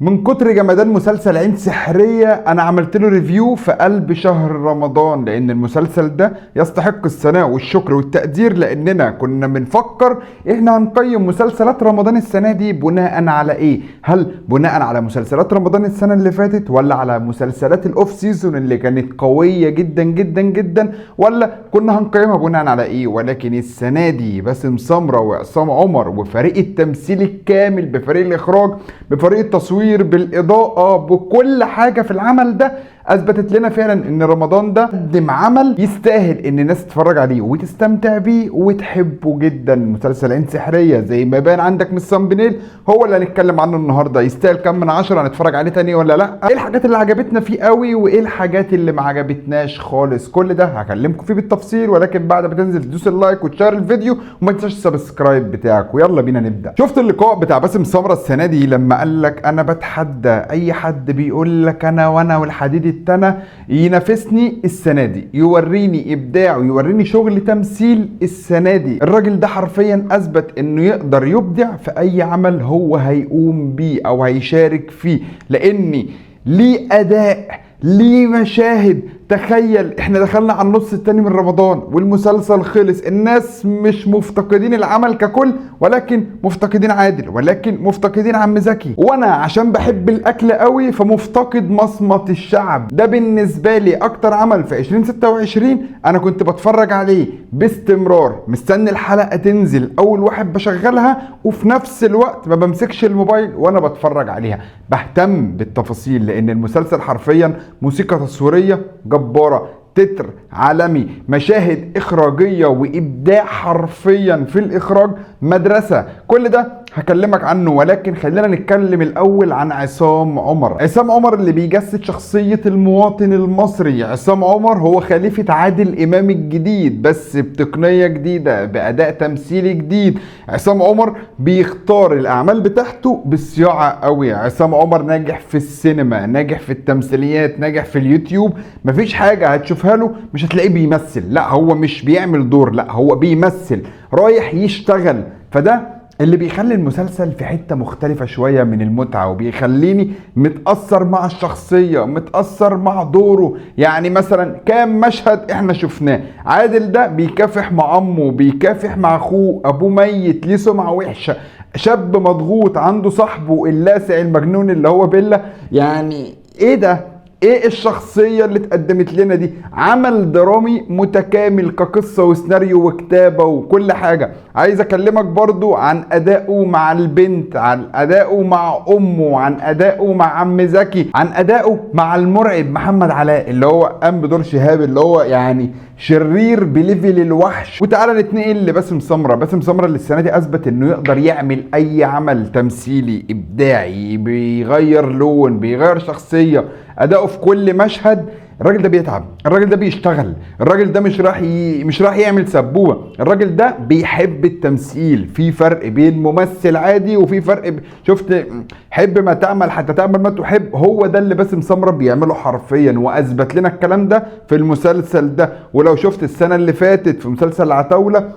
من كتر جمدان مسلسل عين سحرية انا عملت له ريفيو في قلب شهر رمضان، لان المسلسل ده يستحق الثناء والشكر والتقدير، لاننا كنا بنفكر احنا هنقيم مسلسلات رمضان السنة دي بناء على ايه؟ هل بناء على مسلسلات رمضان السنة اللي فاتت، ولا على مسلسلات الاوف سيزون اللي كانت قوية جدا جدا جدا، ولا كنا هنقيمها بناء على ايه؟ ولكن السنة دي باسم سمرة وعصام عمر وفريق التمثيل الكامل، بفريق الاخراج، بفريق التصوير، بالاضاءه، بكل حاجه في العمل ده، اثبتت لنا فعلا ان رمضان ده قدم عمل يستاهل ان الناس تتفرج عليه وتستمتع بيه وتحبه جدا. مسلسل عين سحريه زي ما بان عندك من الثامبنيل هو اللي هنتكلم عنه النهارده. يستاهل كام من 10؟ هنتفرج عليه تاني ولا لا؟ ايه الحاجات اللي عجبتنا فيه قوي وايه الحاجات اللي ما عجبتناش خالص؟ كل ده هكلمكم فيه بالتفصيل، ولكن بعد ما تنزل تدوس اللايك وتشير الفيديو وما تنساش السبسكرايب بتاعك. ويلا بينا نبدا. شفت اللقاء بتاع باسم سمرة السنه دي لما قال لك انا بتحدى اي حد بيقول لك انا والحديد التانى ينافسني السنه دي، يوريني ابداع ويوريني شغل تمثيل السنه دي. الراجل ده حرفيا اثبت انه يقدر يبدع في اي عمل هو هيقوم بيه او هيشارك فيه، لاني ليه اداء، ليه مشاهد. تخيل احنا دخلنا على النص التاني من رمضان والمسلسل خلص، الناس مش مفتقدين العمل ككل، ولكن مفتقدين عادل، ولكن مفتقدين عم زكي، وانا عشان بحب الاكل قوي فمفتقد مصمت الشعب. ده بالنسبه لي اكتر عمل في 2026 انا كنت بتفرج عليه باستمرار، مستني الحلقه تنزل اول واحد بشغلها، وفي نفس الوقت ما بمسكش الموبايل وانا بتفرج عليها، بهتم بالتفاصيل، لان المسلسل حرفيا موسيقى تصويريه جبارة، تتر عالمي، مشاهد إخراجية وإبداع حرفيا في الإخراج، مدرسة. كل ده هكلمك عنه، ولكن خلينا نتكلم الأول عن عصام عمر. عصام عمر اللي بيجسد شخصية المواطن المصري. عصام عمر هو خليفة عادل إمام الجديد، بس بتقنية جديدة، بأداء تمثيلي جديد. عصام عمر بيختار الأعمال بتاعته بالصياعة قوي. عصام عمر ناجح في السينما، ناجح في التمثيليات، ناجح في اليوتيوب. مفيش حاجة هتشوفها له مش هتلاقيه بيمثل، لا هو مش بيعمل دور، لا هو بيمثل، رايح يشتغل. فده اللي بيخلي المسلسل في حتة مختلفة شوية من المتعة، وبيخليني متأثر مع الشخصية، متأثر مع دوره. يعني مثلا كام مشهد احنا شفناه عادل ده بيكافح مع عمه، بيكافح مع اخوه، ابوه ميت، ليه سمعة وحشة، شاب مضغوط، عنده صاحبه اللاسع المجنون اللي هو بيلا. يعني ايه ده؟ ايه الشخصية اللي اتقدمت لنا دي؟ عمل درامي متكامل كقصة وسيناريو وكتابة وكل حاجة. عايز اكلمك برضو عن ادائه مع البنت، عن ادائه مع امه، عن ادائه مع عم زكي، عن ادائه مع المرعب محمد علاء اللي هو قام بدور شهاب، اللي هو يعني شرير بليفل الوحش. وتعالى نتنقل لباسم سمرة. باسم سمرة اللي السنة دي اثبت انه يقدر يعمل اي عمل تمثيلي ابداعي، بيغير لون، بيغير شخصية، اداؤه في كل مشهد. الراجل ده بيتعب، الراجل ده بيشتغل، الراجل ده مش راح يعمل سبوبه، الراجل ده بيحب التمثيل. في فرق بين ممثل عادي وفي فرق شفت حب ما تعمل حتى تعمل ما تحب. هو ده اللي باسم سمرة بيعمله حرفيا، واثبت لنا الكلام ده في المسلسل ده. ولو شفت السنه اللي فاتت في مسلسل العتاوله،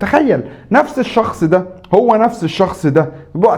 تخيل نفس الشخص ده، هو نفس الشخص ده.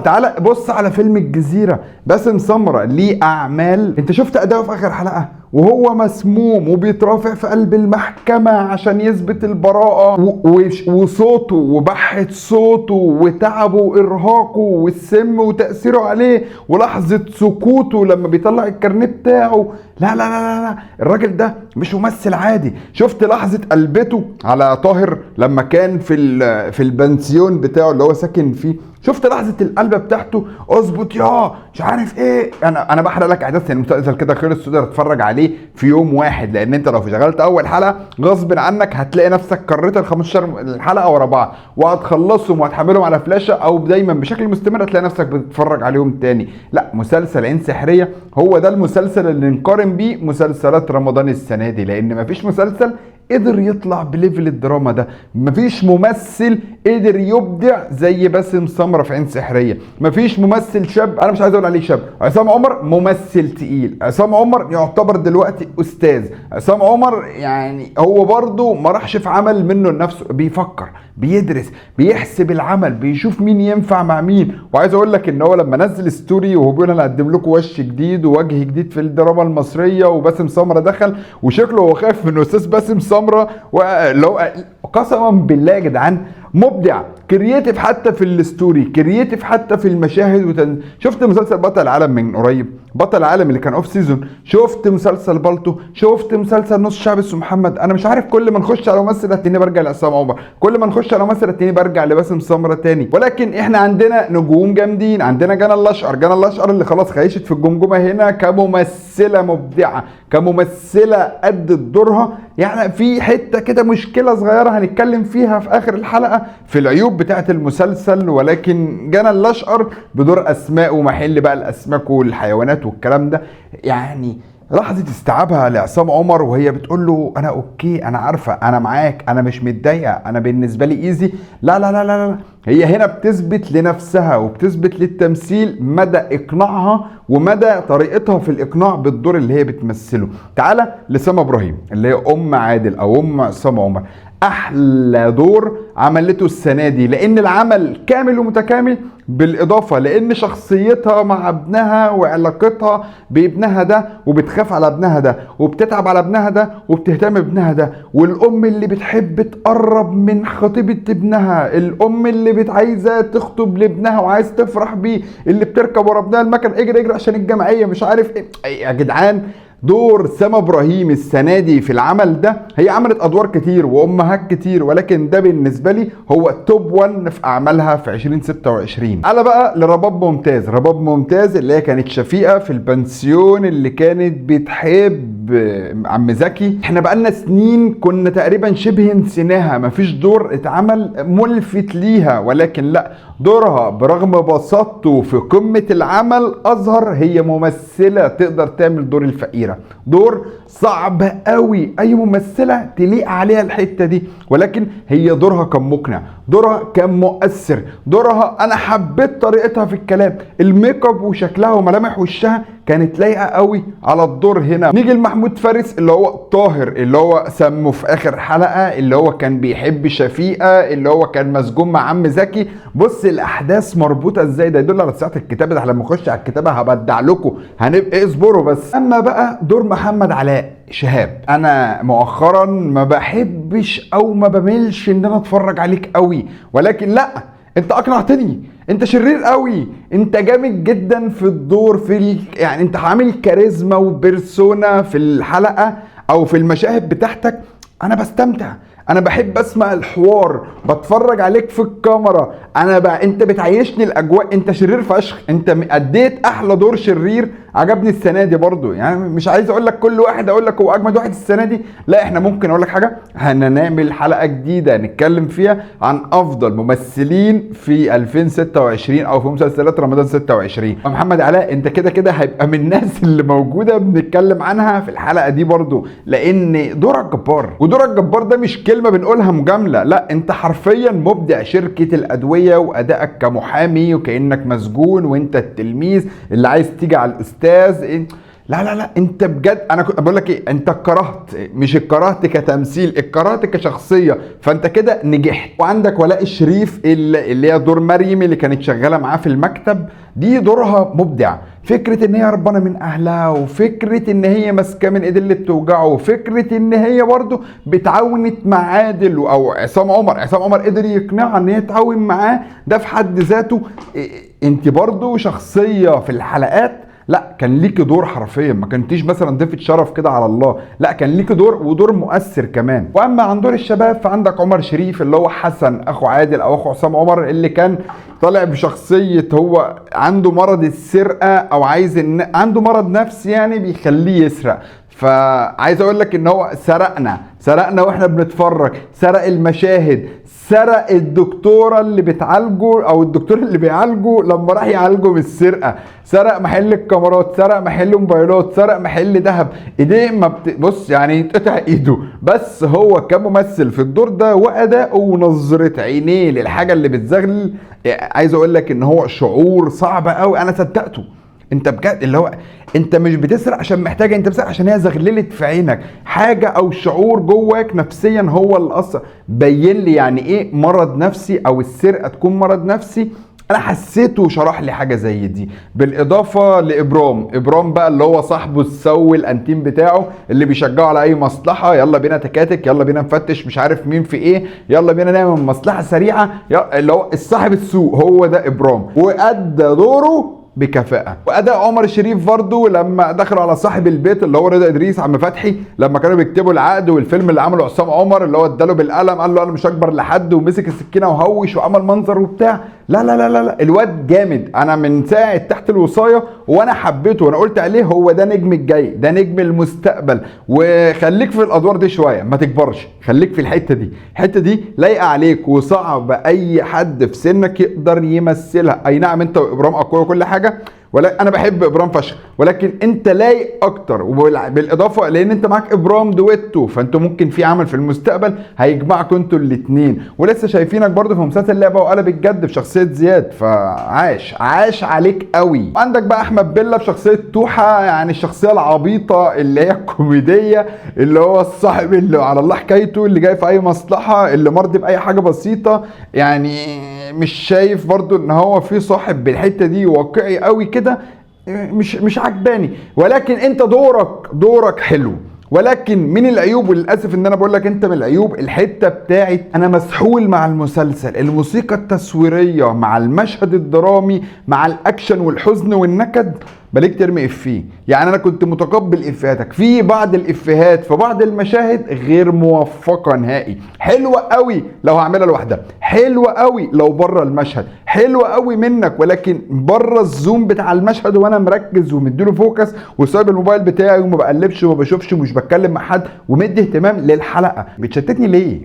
تعالى بص على فيلم الجزيرة، باسم سمرة ليه أعمال. انت شفت أداؤه في آخر حلقة وهو مسموم وبيترافع في قلب المحكمة عشان يثبت البراءة، وصوته وبحة صوته وتعبه وإرهاقه والسم وتأثيره عليه، ولحظة سكوته لما بيطلع الكارنيه بتاعه. لا لا لا لا، الراجل ده مش ممثل عادي. شفت لحظة قلبته على طاهر لما كان في البنسيون بتاعه اللي هو ساكن فيه؟ شفت لحظه القلبه بتاعته؟ اظبط يا مش عارف ايه. انا بحرق لك احداث المسلسل كده خلص، تقدر تتفرج عليه في يوم واحد، لان انت لو شغلت اول حلقه غصب عنك هتلاقي نفسك كررت ال 15 حلقه ورا بعض، وهتخلصهم وهتحملهم على فلاشه، او دايما بشكل مستمر هتلاقي نفسك بتتفرج عليهم تاني. لا، مسلسل عين سحريه هو ده المسلسل اللي نقارن بيه مسلسلات رمضان السنه دي، لان مفيش مسلسل قدر يطلع بليفل الدراما ده، مفيش ممثل قدر يبدع زي باسم سمرة في عين سحرية، مفيش ممثل شاب، انا مش عايز اقول عليه شاب، عصام عمر ممثل تقيل، عصام عمر يعتبر دلوقتي استاذ، عصام عمر يعني هو برضو ما راحش في عمل منه لنفسه، بيفكر بيدرس، بيحسب العمل، بيشوف مين ينفع مع مين. وعايز اقول لك ان هو لما نزل ستوري وهو بيقول انا هقدم لكم وش جديد ووجه جديد في الدراما المصريه، وباسم سمره دخل وشكله هو خايف من استاذ باسم سمره، اللي هو قسما بالله يا جدعان مبدع، كرييتيف حتى في الستوري، كرييتيف حتى في المشاهد. شفت مسلسل بطل العالم من قريب، بطل العالم اللي كان اوف سيزون، شفت مسلسل بالطو، شفت مسلسل نص شعب اسمه محمد. انا مش عارف، كل ما نخش على ممثل هتلاقيني برجع لعصام عمر، كل ما نخش على ممثل هتلاقيني برجع لباسم سمره تاني. ولكن احنا عندنا نجوم جامدين، عندنا جانا الاشقر، جانا الاشقر اللي خلاص خيشت في الجمجمه هنا كممثله مبدعه، كممثله ادت دورها. يعني في حته كده مشكله صغيره هنتكلم فيها في اخر الحلقه في العيوب بتاعه المسلسل، ولكن جانا الاشقر بدور اسماء ومحل بقى الاسماك والحيوانات والكلام ده، يعني لحظه استيعابها لعصام عمر وهي بتقول له انا اوكي، انا عارفه، انا معاك، انا مش متضايقه، انا بالنسبه لي ايزي. لا لا لا لا لا، هي هنا بتثبت لنفسها وبتثبت للتمثيل مدى اقناعها ومدى طريقتها في الاقناع بالدور اللي هي بتمثله. تعالى لسما ابراهيم اللي هي ام عادل او ام عصام عمر، احلى دور عملته السنه دي، لان العمل كامل ومتكامل، بالاضافه لان شخصيتها مع ابنها وعلاقتها بابنها ده، وبتخاف على ابنها ده، وبتتعب على ابنها ده، وبتهتم بابنها ده، والام اللي بتحب تقرب من خطيبه ابنها، الام اللي عايزه تخطب لابنها وعايز تفرح بيه، اللي بتركب ورا ابنها المكن اجري اجري عشان الجمعيه مش عارف ايه. يا جدعان دور سما ابراهيم السنه دي في العمل ده، هي عملت ادوار كتير وامهات كتير، ولكن ده بالنسبه لي هو توب 1 في اعمالها في 2026. على بقى لرباب ممتاز، رباب ممتاز اللي هي كانت شفيقه في البنسيون اللي كانت بتحب عم زكي. احنا بقالنا سنين كنا تقريبا شبه نسيناها، مفيش دور اتعمل ملفت ليها، ولكن لا، دورها برغم بساطته في قمه العمل اظهر هي ممثله تقدر تعمل دور الفقيره، دور صعب قوي اي ممثله تليق عليها الحته دي، ولكن هي دورها كان مقنع، دورها كان مؤثر، دورها انا حبيت طريقتها في الكلام، الميك اب وشكلها وملامح وشها كانت لايقه قوي على الدور. هنا نيجي لمحمود فارس اللي هو طاهر، اللي هو سمه في اخر حلقه، اللي هو كان بيحب شفيقه، اللي هو كان مسجون مع عم زكي. بص الاحداث مربوطه ازاي، ده يدل على ساعه الكتابه، ده لما نخش على الكتابه هبدع لكم، هنبقى اصبروا بس. اما بقى دور محمد علاء شهاب، انا مؤخرا ما بحبش او ما بملش ان انا اتفرج عليك قوي، ولكن لا، انت اقنعتني، انت شرير قوي، انت جامد جدا في الدور، يعني انت عامل كاريزما وبيرسونا في الحلقه او في المشاهد بتاعتك، انا بستمتع، انا بحب اسمع الحوار، بتفرج عليك في الكاميرا، انت بتعيشني الاجواء، انت شرير فشخ، انت اديت احلى دور شرير عجبني السنه دي برضو. يعني مش عايز اقول لك كل واحد اقول لك هو اجمد واحد السنه دي، لا، احنا ممكن اقول لك حاجه، هنعمل حلقه جديده نتكلم فيها عن افضل ممثلين في 2026 او في مسلسلات رمضان 26. محمد علاء انت كده كده هيبقى من الناس اللي موجوده بنتكلم عنها في الحلقه دي برضو، لان دورك جبار، ودورك جبار ده مش كلمه بنقولها مجامله، لا، انت حرفيا مبدع شركه الادويه، وادائك كمحامي وكانك مسجون وانت التلميذ اللي عايز تيجي على الاستاذ. لا لا لا، انت بجد، انا كنت بقول لك ايه، انت اتكرهت، مش اتكرهت كتمثيل، اتكرهت كشخصيه، فانت كده نجحت. وعندك ولاء الشريف اللي هي دور مريم اللي كانت شغاله معاه في المكتب، دي دورها مبدع، فكره ان هي هربانه من اهلها، وفكره ان هي ماسكه من ايد اللي بتوجعه، وفكره ان هي برضه بتعاونت مع عادل او عصام عمر قدر يقنعها ان هي تعاون معاه، ده في حد ذاته انت برضه شخصيه في الحلقات، لا، كان ليكي دور حرفيا، ما كنتيش مثلا ضيفة شرف كده على الله، لا، كان ليكي دور ودور مؤثر كمان. واما عن دور الشباب فعندك عمر شريف اللي هو حسن اخو عادل او اخو عصام عمر، اللي كان طالع بشخصية هو عنده مرض السرقة او عنده مرض نفسي يعني بيخليه يسرق، فعايز اقول لك ان هو سرقنا واحنا بنتفرج، سرق المشاهد، سرق الدكتوره اللي بتعالجه او الدكتور اللي بيعالجه لما راح يعالجه بالسرقه، سرق محل الكاميرات، سرق محل موبايلات، سرق محل ذهب، ايديه ما بص يعني يتقطع ايده، بس هو كممثل في الدور ده واداؤه ونظره عينيه للحاجه اللي بتزغلل، عايز اقول لك ان هو شعور صعب قوي، انا صدقته، انت بجد اللي هو انت مش بتسرق عشان محتاجه، انت بتسرق عشان هي زغللت في عينك حاجه او شعور جواك نفسيا هو اللي اثر. بين لي يعني ايه مرض نفسي او السرقه تكون مرض نفسي. انا حسيته وشرح لي حاجه زي دي. بالاضافه لابرام بقى اللي هو صاحبه السوي الانتيم بتاعه اللي بيشجعه على اي مصلحه، يلا بينا تكاتك، يلا بينا نفتش مش عارف مين في ايه، يلا بينا نعمل مصلحه سريعه، اللي هو الصاحب السوق هو ده ابرام، وادى دوره بكفاءة. واداء عمر الشريف برضه لما دخلوا على صاحب البيت اللي هو رضا ادريس عم فتحي، لما كانوا بيكتبوا العقد والفيلم اللي عمله عصام عمر اللي هو اداله بالقلم قال له انا مش هكبر لحد، ومسك السكينه وهوش وعمل منظر وبتاع. لا لا لا لا, لا. الواد جامد. انا من ساعه تحت الوصايه وانا حبيته وانا قلت عليه هو ده نجم الجاي، ده نجم المستقبل. وخليك في الادوار دي شويه ما تكبرش، خليك في الحته دي، الحته دي لايقه عليك وصعب اي حد في سنك يقدر يمثلها. اي نعم انت وابرام اقوياء وكل حاجه، ولا انا بحب ابرام فشخ، ولكن انت لايق اكتر. وبالاضافه لان انت معاك ابرام دويتو، فانتوا ممكن في عمل في المستقبل هيجمعكم انتوا الاثنين. ولسه شايفينك برضو في مسلسل لعبه وقلب الجد بشخصيه زياد، فعاش عليك قوي. عندك بقى احمد بيلا بشخصيه توحه، يعني الشخصيه العبيطه اللي هي الكوميديه، اللي هو الصاحب اللي على الله حكايته، اللي جاي في اي مصلحه، اللي مرضي باي حاجه بسيطه. يعني مش شايف برضو ان هو في صاحب بالحته دي واقعي قوي كده، مش عجباني. ولكن انت دورك حلو. ولكن من العيوب، وللاسف ان انا بقول لك انت من العيوب، الحته بتاعت انا مسحول مع المسلسل، الموسيقى التصويريه مع المشهد الدرامي مع الاكشن والحزن والنكد، بليك ترمي افيه. يعني انا كنت متقبل افيهاتك في بعض الافيهات في بعض المشاهد غير موفقه نهائي. حلوه قوي لو هعملها لوحدها، حلوه قوي لو بره المشهد، حلوه قوي منك، ولكن بره الزوم بتاع المشهد وانا مركز ومديله فوكس وسايب الموبايل بتاعي وما بقلبش وما بشوفش ومش بتكلم مع حد ومدي اهتمام للحلقه، بتشتتني ليه؟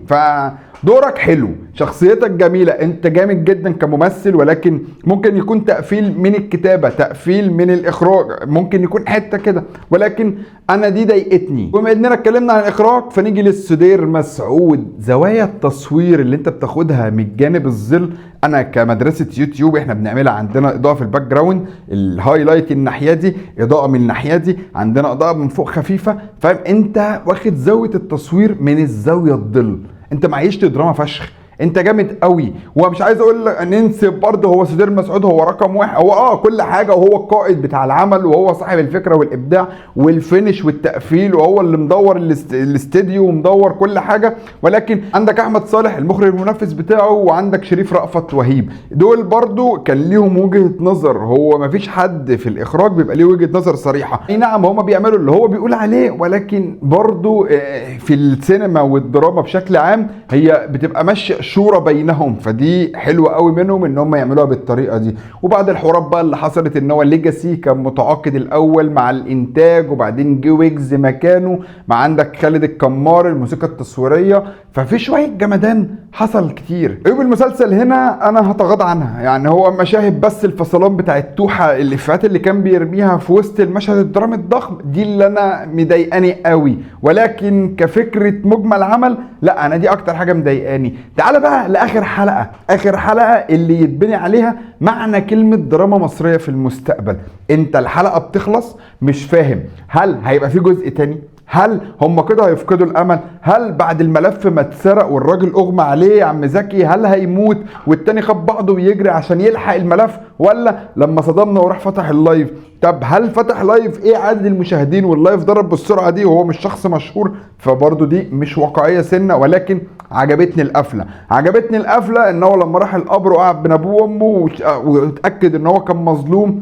دورك حلو، شخصيتك جميلة، انت جامد جدا كممثل، ولكن ممكن يكون تقفيل من الكتابة، تقفيل من الاخراج، ممكن يكون حتة كده، ولكن انا دي ضايقتني. بما اننا اتكلمنا عن الاخراج فنيجي للسدير مسعود. زوايا التصوير اللي انت بتاخدها من جانب الظل، انا كمدرسة يوتيوب احنا بنعملها، عندنا اضاءة في الباك جراوند، الهايلايت الناحية دي، اضاءة من الناحية دي، عندنا اضاءة من فوق خفيفة، فاهم؟ انت واخد زاوية التصوير من الزاوية الظل، انت معيشت دراما فشخ، انت جامد قوي. ومش عايز اقول لك ننسب برضه هو سدير مسعود هو رقم واحد، هو كل حاجه، وهو القائد بتاع العمل، وهو صاحب الفكره والابداع والفينش والتقفيل، وهو اللي مدور الاستديو ومدور كل حاجه. ولكن عندك احمد صالح المخرج المنفذ بتاعه، وعندك شريف رأفت وهيب، دول برضه كان ليهم وجهه نظر. هو مفيش حد في الاخراج بيبقى ليه وجهه نظر صريحه، اي نعم هما بيعملوا اللي هو بيقول عليه، ولكن برضه في السينما والدراما بشكل عام هي بتبقى ماشيه شورى بينهم، فدي حلوه قوي منهم ان هم يعملوها بالطريقه دي. وبعد الحوارات بقى اللي حصلت ان هو ليجاسي كان متعاقد الاول مع الانتاج، وبعدين جه ويجز مكانه، مع عندك خالد الكمار الموسيقى التصويريه، ففي شويه جمدان حصل كتير. عيوب المسلسل هنا انا هتغاضى عنها، يعني هو مشاهد بس الفصلان بتاع التوحه، الافيهات اللي كان بيرميها في وسط المشهد الدرامي الضخم دي اللي انا مضايقاني قوي. ولكن كفكره مجمل عمل لا، انا دي اكتر حاجه مضايقاني. تعال بقى لاخر حلقه، اخر حلقه اللي يتبني عليها معنى كلمه دراما مصريه في المستقبل. انت الحلقه بتخلص مش فاهم هل هيبقى في جزء تاني، هل هم كده هيفقدوا الامل، هل بعد الملف ما اتسرق والراجل اغمى عليه يا عم زكي هل هيموت والتاني خد بعضه ويجري عشان يلحق الملف، ولا لما صدمنا وراح فتح اللايف؟ طب هل فتح لايف ايه عدد المشاهدين واللايف ضرب بالسرعه دي وهو مش شخص مشهور؟ فبرضه دي مش واقعيه سنه. ولكن عجبتني القفله ان هو لما راح القبر وقعد بين ابوه وامه واتاكد ان هو كان مظلوم،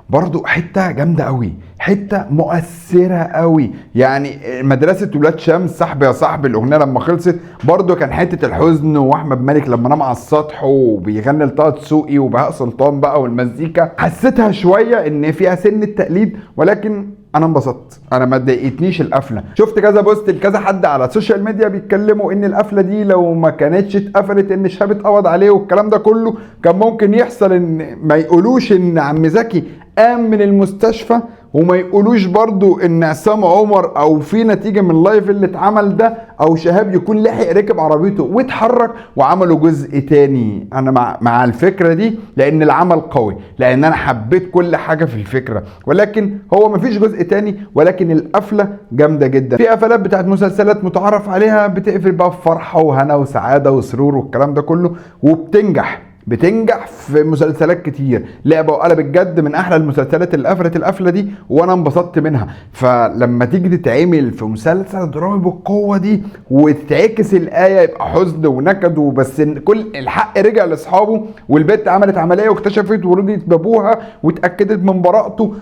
برضو حته جامده قوي، حته مؤثره قوي. يعني مدرسه ولاد شمس صاحبي يا صاحبي الاغنيه لما خلصت برضو كان حته الحزن، واحمد مالك لما نام على السطح وبيغني لطه دسوقي وبهاء سلطان بقى، والمزيكا حسيتها شويه ان فيها سن التقليد، ولكن انا انبسطت، انا ما ضايقتنيش القفله. شفت كذا بوست لكذا حد على السوشيال ميديا بيتكلموا ان القفله دي لو ما كانتش اتقفلت ان شهاب اتقبض عليه والكلام ده كله كان ممكن يحصل ان ما يقولوش ان عم زكي قام من المستشفى وما يقولوش برضو ان عصام عمر او في نتيجة من اللايف اللي اتعمل ده او شهاب يكون لحق ركب عربيته واتحرك وعملوا جزء تاني. انا مع الفكرة دي لان العمل قوي، لان انا حبيت كل حاجة في الفكرة، ولكن هو مفيش جزء تاني، ولكن القفلة جامدة جدا. في قفلات بتاعت مسلسلات متعرف عليها بتقفل بقى بفرحة وهنا وسعادة وسرور والكلام ده كله، وبتنجح في مسلسلات كتير. لعبة وقلبت جد من احلى المسلسلات اللي قفلت القفله دي وانا انبسطت منها. فلما تيجي تتعمل في مسلسل درامي بالقوه دي وتتعكس الايه يبقى حزن ونكد وبس، كل الحق رجع لاصحابه والبنت عملت عمليه واكتشفت ورضيت بابوها واتاكدت من براءته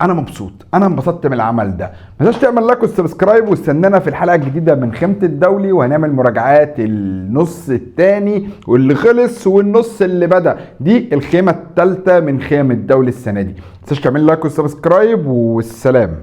انا مبسوط، انا انبسطت من العمل ده. ما تنساش تعمل لايك والسبسكرايب واستنانا في الحلقه الجديده من خيمه الدولي، وهنعمل مراجعات النص الثاني واللي خلص والنص اللي بدا. دي الخيمه الثالثه من خيم الدولي السنه دي. ما تنساش تعمل لايك والسبسكرايب والسلام.